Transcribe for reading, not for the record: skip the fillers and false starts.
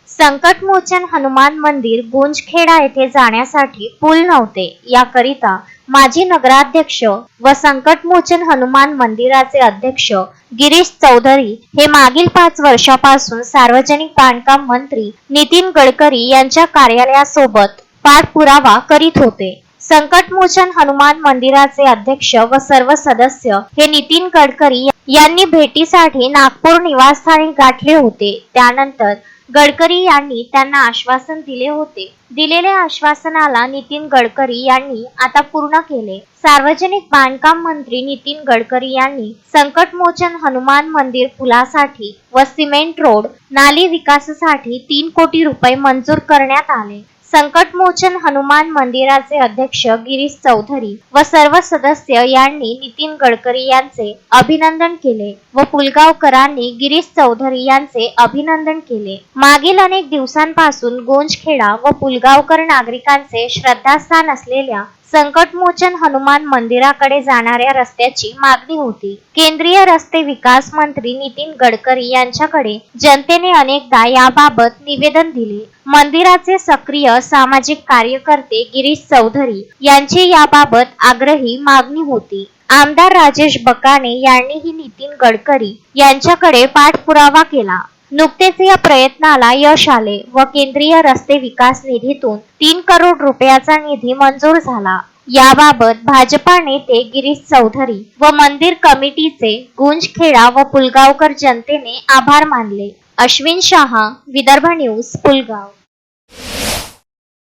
संकटमोचन हनुमान मंदिर गुंजखेडा येथे जाण्यासाठी पूल नव्हते. याकरिता माजी नगराध्यक्ष व संकटमोचन हनुमान मंदिराचे अध्यक्ष गिरीश चौधरी हे मागील 5 वर्षापासून सार्वजनिक बांधकाम मंत्री नितीन गडकरी यांच्या कार्यालयासोबत पाठपुरावा करीत होते. संकटमोचन हनुमान मंदिराचे अध्यक्ष व सर्व सदस्य हे नितीन गडकरी यांनी भेटीसाठी नागपूर निवासस्थानी गाठले होते. त्यानंतर गडकरी यांनी त्यांना आश्वासन दिले होते. दिलेल्या आश्वासनाला नितीन गडकरी यांनी आता पूर्ण केले. सार्वजनिक बांधकाम मंत्री नितीन गडकरी यांनी संकटमोचन हनुमान मंदिर पुलासाठी व सिमेंट रोड नाली विकासासाठी 3 कोटी रुपये मंजूर करण्यात आले. संकटमोचन हनुमान मंदिराचे अध्यक्ष गिरीश चौधरी व सर्व सदस्य यांनी नितीन गडकरी यांचे अभिनंदन केले व पुलगावकरांनी गिरीश चौधरी यांचे अभिनंदन केले. मागील अनेक दिवसांपासून गुंजखेडा व पुलगावकर नागरिकांचे श्रद्धास्थान असलेल्या संकटमोचन हनुमान मंदिराकडे जाणाऱ्या रस्त्याची मागणी होती. केंद्रीय रस्ते विकास मंत्री नितीन गडकरी यांच्याकडे जनतेने अनेकदा याबाबत निवेदन दिले. मंदिराचे सक्रिय सामाजिक कार्यकर्ते गिरीश चौधरी यांची याबाबत आग्रही मागणी होती. आमदार राजेश बकाने यांनीही नितीन गडकरी यांच्याकडे पाठपुरावा केला. नुकतेच या प्रयत्नाला यश आले व केंद्रीय रस्ते विकास निधीतून 3 करोड रुपयाचा निधी मंजूर झाला. याबाबत भाजपा नेते गिरीश चौधरी व मंदिर कमिटीचे गुंजखेडा व पुलगावकर जनतेने आभार मानले. अश्विन शहा, विदर्भ न्यूज, पुलगाव.